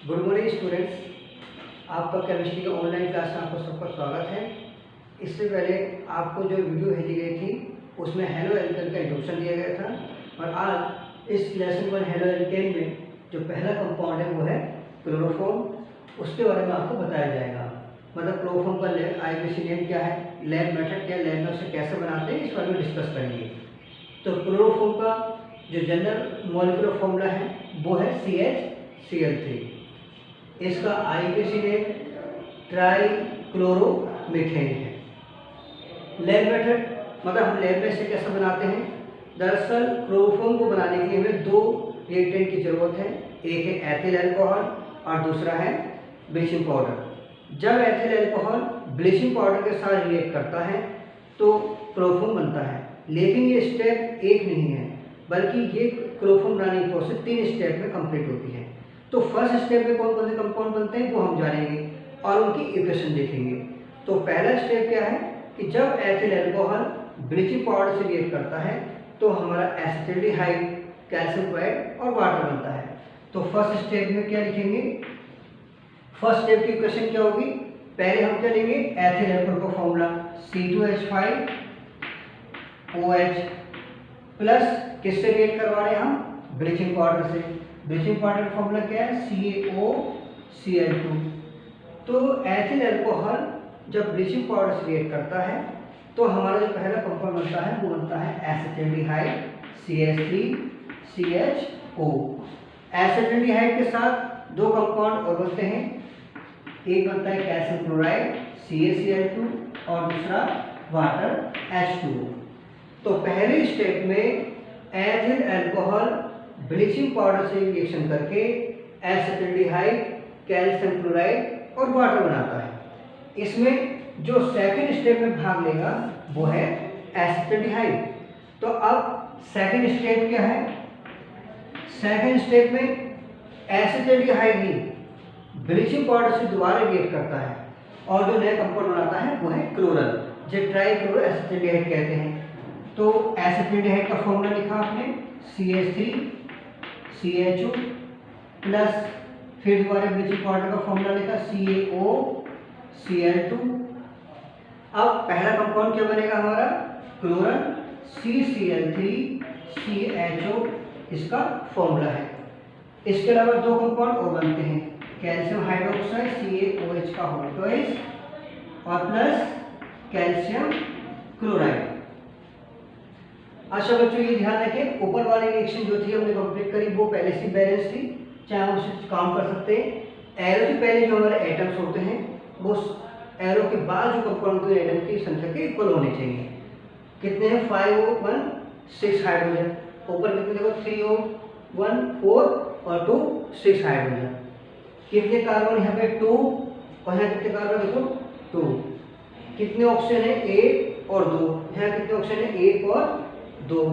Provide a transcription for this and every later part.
Good morning students, आपका chemistry के online class में आपका सबका स्वागत है। इससे पहले आपको जो वीडियो भेजी गई थी उसमें हेलो एल्केन का इंट्रोडक्शन दिया गया था और आज इस लेसन 1 हेलो एल्केन में जो पहला कंपाउंड है वो है क्लोरोफॉर्म। उसके बारे में आपको बताया जाएगा, मतलब क्लोरोफॉर्म का आईयूपीएसी नेम क्या है, लैब मेथड क्या है, लैब में उसे कैसे बनाते हैं, इस बारे में डिस्कस करेंगे। तो क्लोरोफॉर्म का जो जनरल मॉलिक्यूलर फॉर्मूला है वो है CH Cl3। इसका आईयूपीएसी नेम ट्राइक्लोरोमीथेन है। लैब मेथड मतलब हम लैब में इसे कैसे बनाते हैं। दरअसल क्लोरोफॉर्म को बनाने के लिए हमें दो रिएक्टेंट की जरूरत है, एक है एथिल अल्कोहल और दूसरा है ब्लीचिंग पाउडर। जब एथिल अल्कोहल ब्लीचिंग पाउडर के साथ रिएक्ट करता है तो क्लोरोफॉर्म बनता है, लेकिन ये स्टेप एक नहीं है बल्कि ये क्लोरोफॉर्म बनाने की प्रोसेस 3 स्टेप में कंप्लीट होती है। तो फर्स्ट स्टेप में कौन कौन से कंपाउंड बनते हैं वो हम जानेंगे और उनकी इक्वेशन देखेंगे। तो पहला स्टेप क्या है कि जब एथिल अल्कोहल ब्लीचिंग पाउडर से रिएक्ट करता है तो हमारा एसिटाल्डिहाइड, कैल्शियम क्लोराइड और वाटर बनता है। तो फर्स्ट स्टेप में क्या लिखेंगे, फर्स्ट स्टेप की इक्वेशन क्या होगी। पहले हम क्या लेंगे, एथिल अल्कोहल का फॉर्मूला C2H5OH प्लस किससे रिएक्ट करवा रहे हैं हम, ब्लीचिंग पाउडर से। ब्लीचिंग पाउडर का फॉर्मूला क्या है, CaOCl2। तो एथिल अल्कोहल जब ब्लीचिंग पाउडर से रिएक्ट करता है तो हमारा जो पहला कंपाउंड बनता है वो बनता है एसिटाल्डिहाइड CH3CHO। एसिटाल्डिहाइड के साथ दो कंपाउंड और बनते हैं, एक बनता है कैल्शियम क्लोराइड CaCl2 और दूसरा वाटर H2O। तो पहले स्टेप में एथिल अल्कोहल ब्लीचिंग पाउडर से रिएक्शन करके एसिटाल्डिहाइड, कैल्शियम क्लोराइड और वाटर बनाता है। इसमें जो सेकंड स्टेप में भाग लेगा वो है एसिटाल्डिहाइड। तो अब सेकंड स्टेप क्या है, सेकंड स्टेप में एसिटाल्डिहाइड ही ब्लीचिंग पाउडर से दोबारा रिएक्ट करता है और जो नया कंपाउंड बनाता है वो है क्लोरल, जो ट्राइक्लोरो एसिटाल्डिहाइड कहते हैं। तो एसिटाल्डिहाइड का फॉर्मूला लिखा आपने CH3CHO प्लस फिर दोबारा ब्लीचिंग पाउडर का फॉर्मूला लिखा CaOCl2। अब पहला कंपाउंड क्या बनेगा हमारा, क्लोरल CCl3CHO इसका फॉर्मूला है। इसके अलावा दो कंपाउंड और बनते हैं, कैल्शियम हाइड्रोक्साइड CaOH का होल ट्वाइस और प्लस कैल्शियम क्लोराइड। अच्छा बच्चों ये ध्यान रखें, ऊपर वाली रिएक्शन जो थी हमने कंप्लीट करी वो पहले से बैलेंस थी, चाहे हम उससे काम कर सकते हैं। एरो से पहले जो हमारे एटम्स होते हैं वो एरो के बाद जो कंपाउंड के एटम की संख्या के इक्वल होने चाहिए। कितने हैं, 5O1 6 हाइड्रोजन। ऊपर कितने देखो, 3O1 4 और 2 6 हाइड्रोजन। कितने कार्बन यहाँ पे 2 और यहाँ कितने कार्बन देखो 2। कितने ऑक्सीजन है, 1 और 2। यहाँ कितने ऑक्सीजन है, 1 और 2।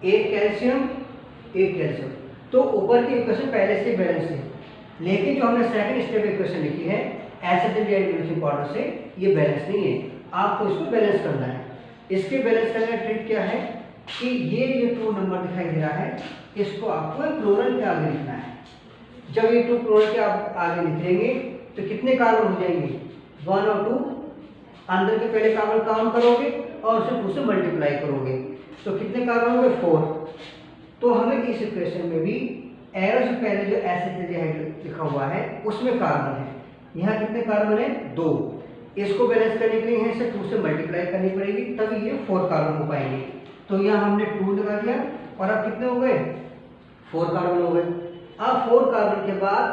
एक कैल्शियम, एक कैल्शियम। तो ऊपर की इक्वेशन पहले से बैलेंस है, लेकिन जो हमने सेकंड स्टेप इक्वेशन लिखी है एसिटाल्डिहाइड ब्लीचिंग पाउडर से, ये बैलेंस नहीं है, आपको इसको बैलेंस करना है। इसके बैलेंस करने का ट्रिक क्या है कि ये जो 2 नंबर दिखाई दे रहा है इसको आपको क्लोरल के आगे लिखना है। जब ये 2 क्लोरल के आगे लिखेंगे तो कितने कार्बन हो जाएंगे, 1 और 2। अंदर के पहले कार्बन काउंट करोगे और उसे 2 से मल्टीप्लाई करोगे तो कितने कार्बन हो गए, 4। तो हमें इस इक्वेशन में भी एरो से पहले जो एसिटाल्डिहाइड लिखा हुआ है उसमें कार्बन है, यहाँ कितने कार्बन है, 2। इसको बैलेंस करने के लिए यहाँ से 2 से मल्टीप्लाई करनी पड़ेगी तभी ये 4 कार्बन हो पाएंगे। तो यहाँ हमने 2 लगा दिया और अब कितने हो गए, 4 कार्बन हो गए। अब 4 कार्बन के बाद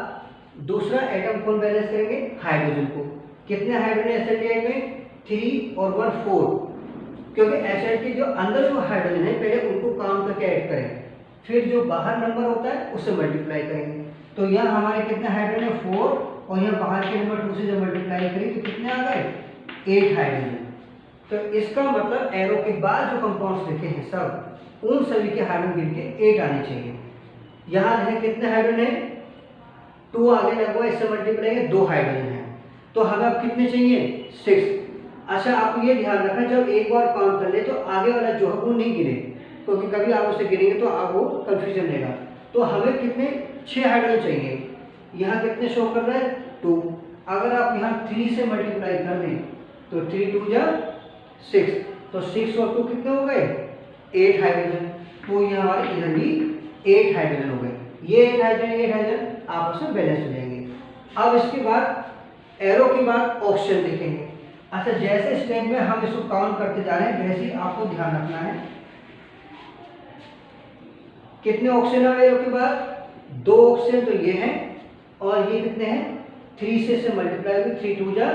दूसरा एटम कौन बैलेंस करेंगे, हाइड्रोजन को। कितने हाइड्रोजन एसिटाल्डिहाइड में, 3 और 1 4, क्योंकि एसिड के जो अंदर जो हाइड्रोजन है पहले उनको काउंट करके ऐड करें, फिर जो बाहर नंबर होता है उससे मल्टीप्लाई करेंगे। तो यहाँ हमारे कितने हाइड्रोजन है, 4, और यहाँ बाहर के नंबर 2 से जब मल्टीप्लाई करें तो कितने आ गए, 8 हाइड्रोजन। तो इसका मतलब एरो के बाद जो कंपाउंड्स लिखे हैं सब, उन सभी के हाइड्रोजन गिन के 8 आने चाहिए। यहाँ है कितने हाइड्रोजन है, 2 आगे लगवा, इससे मल्टीप्लाई है 2 हाइड्रोजन है, तो हमें अब कितने चाहिए, 6। अच्छा आप ये ध्यान रखना, जब एक बार काउंट कर ले तो आगे वाला जो है वो नहीं गिने, क्योंकि कभी आप उसे गिनेंगे तो आप वो कंफ्यूजन लेगा। तो हमें कितने 6 हाइड्रोजन चाहिए। यहाँ कितने शो कर रहा है 2। अगर आप यहाँ 3 से मल्टीप्लाई कर दें तो 3 2 जा 6, तो 6 और 2 कितने हो गए 8 हाइड्रोजन। तो ये हमारे इधर भी 8 हाइड्रोजन हो गए। ये 8 हाइड्रोजन आपस में बैलेंस हो जाएंगे। अब इसके बाद एरो के बाद ऑक्सीजन देखेंगे। अच्छा, जैसे स्टेप में हम इसको काउंट करते जा रहे हैं वैसे ही आपको ध्यान रखना है। कितने ऑक्सीजन है एरो के बाद 2 ऑक्सीजन, तो ये है, और ये कितने हैं 3 से मल्टीप्लाई हुए 3 2 जा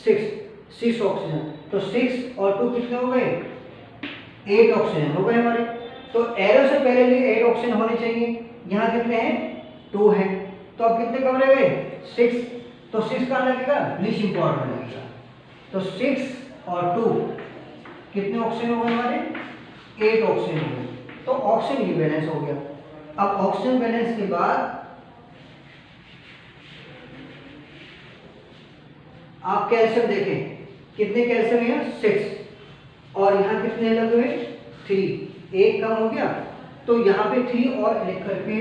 6 ऑक्सीजन। तो 6 और 2 कितने हो गए 8 ऑक्सीजन हो गए हमारे। तो एरो से पहले भी 8 ऑक्सीजन होने चाहिए। यहाँ कितने हैं 2 हैं, तो अब कितने कम रह गए 6। तो 6 का लगेगा ब्लीचिंग पाउडर लगेगा। तो 6 और 2 कितने ऑक्सीजन हो गए हमारे 8 ऑक्सीजन हो गए। तो ऑक्सीजन ही बैलेंस हो गया। अब ऑक्सीजन बैलेंस के बाद आप कैल्शियम देखें, कितने कैल्शियम है 6, और यहाँ कितने लगे हुए 3, एक कम हो गया। तो यहाँ पे 3 और लिख करके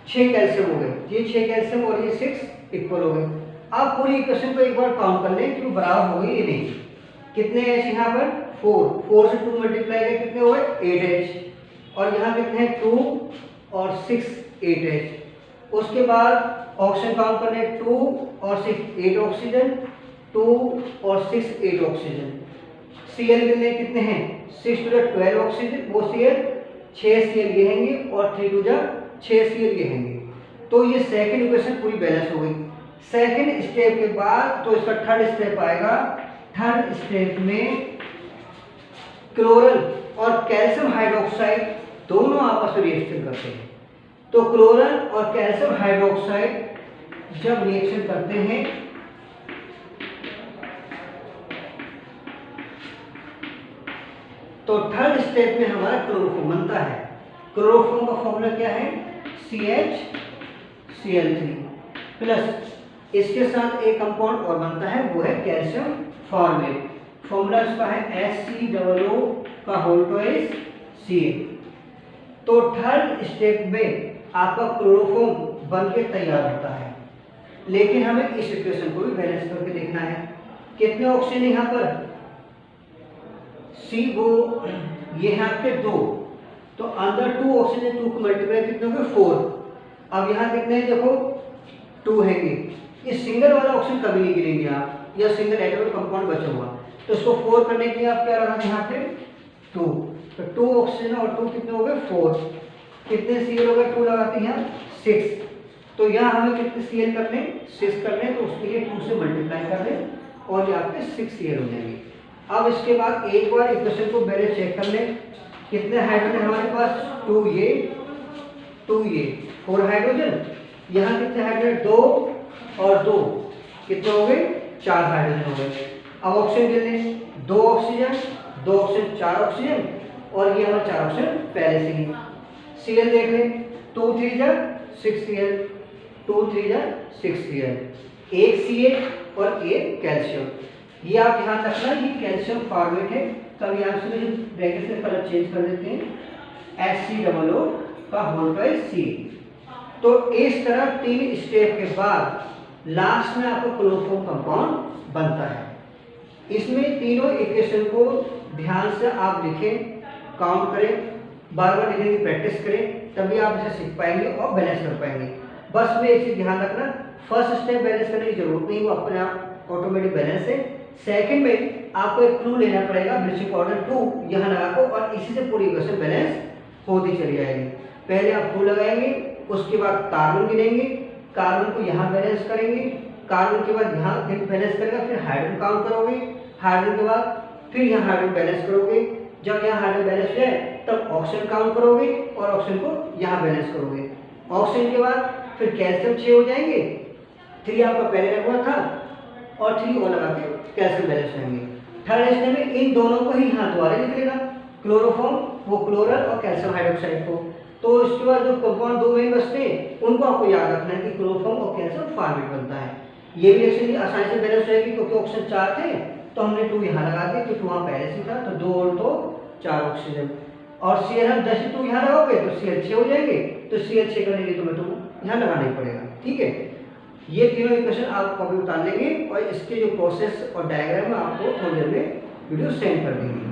6 कैल्शियम हो गए। ये 6 कैल्शियम और ये 6 इक्वल हो गए। अब पूरी इक्वेशन को एक बार काउंट कर लें कि बराबर हो गई ये नहीं। कितने एच यहाँ पर 4 से 2 मल्टीप्लाई किया कितने हुए 8H, और यहाँ कितने हैं 2 और 6 8H। उसके बाद ऑक्सीजन काउंट करने 2 और 6 8 ऑक्सीजन, 2 और 6 8 ऑक्सीजन। Cl कितने हैं 6 2 12 ऑक्सीजन, वो Cl 6 Cl ये हैंगे, और 3 2 6 Cl ये हैंगे। तो ये सेकंड इक्वेशन पूरी बैलेंस हो गई। सेकंड स्टेप के बाद तो इसका थर्ड स्टेप आएगा। थर्ड स्टेप में क्लोरल और कैल्शियम हाइड्रोक्साइड दोनों आपस में रिएक्शन करते हैं। तो क्लोरल और कैल्शियम हाइड्रोक्साइड जब रिएक्शन करते हैं तो थर्ड स्टेप में हमारा क्लोरोफॉर्म बनता है। क्लोरोफॉर्म का फॉर्मूला क्या है CHCl3 प्लस इसके साथ एक कंपाउंड और बनता है, वो है कैल्शियम फॉर्मेट। फॉर्मूला इसका है HCOO का होल ट्वाइस Ca। तो थर्ड स्टेप में आपका क्लोरोफॉर्म बन के तैयार होता है। लेकिन हमें इस इक्वेशन को भी बैलेंस करके देखना है। कितने ऑक्सीजन यहाँ पर C वो ये है आपके 2, तो अंदर 2 ऑक्सीजन 2 को मल्टीप्लाई कितने हो गए 4। अब यहाँ कितने हैं देखो 2 हैंगे। इस सिंगल वाला ऑक्सीजन कभी नहीं गिरेंगे आप, या सिंगल एटम कंपाउंड बचा हुआ, तो इसको 4 करने के लिए आप क्या लगाते हैं यहाँ पे 2। तो 2 ऑक्सीजन और 2 कितने हो गए 4। कितने Cl हो गए 2 लगाते हैं 6। तो यहाँ हमें कितने Cl करने 6 करने, तो उसके लिए 2 से मल्टीप्लाई कर दें और ये आपके 6 Cl हो जाएंगे। अब इसके बाद एक बार इक्वेशन को पहले चेक कर लें। कितने हाइड्रोजन हमारे पास 2 ये 4 हाइड्रोजन। यहाँ कितने हाइड्रोजन 2 और 2 कितने हो गए 4 हाइड्रोजन हो गए। अब ऑक्सीजन गिन लें 2 ऑक्सीजन 4 ऑक्सीजन, और ये हमारा 4 ऑक्सीजन पहले से ही। Cl देख लें 2 3 जा 6 Cl, 2 3 जा 6 Cl, एक Ca और एक कैल्शियम। ये आप ध्यान रखना ये कैल्शियम फॉर्मेट है। तब यहाँ से ब्रैकेट से कलर चेंज कर देते हैं HCOO का होल ट्वाइस Ca। तो इस तरह 3 स्टेप के बाद लास्ट में आपको क्लोरोफॉर्म कंपाउंड बनता है। इसमें तीनों इक्वेशन को ध्यान से आप लिखें, काउंट करें, बार बार लिखने की प्रैक्टिस करें, तभी आप इसे सीख पाएंगे और बैलेंस कर पाएंगे। बस में एक चीज ध्यान रखना, फर्स्ट स्टेप बैलेंस करने की जरूरत नहीं, वो अपने आप ऑटोमेटिक बैलेंस है। सेकंड में आपको एक क्लू लेना पड़ेगा ब्लीचिंग पाउडर 2 यहाँ लगा को, और इसी से पूरी इक्वेशन बैलेंस होती चली जाएगी। पहले आप 2 लगाएंगे, उसके बाद कार्बन गिनेंगे, कार्बन को यहाँ बैलेंस करेंगे, कार्बन के बाद यहाँ बैलेंस करेगा, फिर हाइड्रोजन काउंट करोगे, हाइड्रोजन के बाद फिर यहाँ हाइड्रोजन बैलेंस करोगे। जब यहाँ हाइड्रोजन बैलेंस हो जाए तब ऑक्सीजन काउंट करोगे और ऑक्सीजन को यहाँ बैलेंस करोगे। ऑक्सीजन के बाद फिर कैल्शियम 6 हो जाएंगे, 3 आपका पहले लगा हुआ था और 3 और लगा के कैल्शियम बैलेंस होंगे। थर्ड स्टेप में इन दोनों को ही यहाँ दोबारा लिख लेना, क्लोरोफॉर्म वो क्लोरल और कैल्शियम हाइड्रोक्साइड को। तो इसके बाद जो कंपाउंड 2 मेन बचते हैं उनको आपको याद रखना है कि क्लोरोफॉर्म और कैल्शियम फॉर्मेट बनता है। ये भी रिएक्शन आसानी से बैलेंस हो जाएगी क्योंकि ऑक्सीजन 4 थे तो हमने 2 यहाँ लगा दिए क्योंकि वहाँ पहले से था, तो 2 और 2 4 ऑक्सीजन। और Cl हम जैसे 2 यहाँ लगाओगे तो Cl 6 हो जाएंगे, तो Cl 6 करने के लिए तुम्हें 2 यहाँ लगाना ही पड़ेगा। ठीक है। ये तीनों इक्वेशन आप कॉपी उतार लेंगे और इसके जो प्रोसेस और डायग्राम है आपको थोड़ी देर में वीडियो सेंड कर देंगे।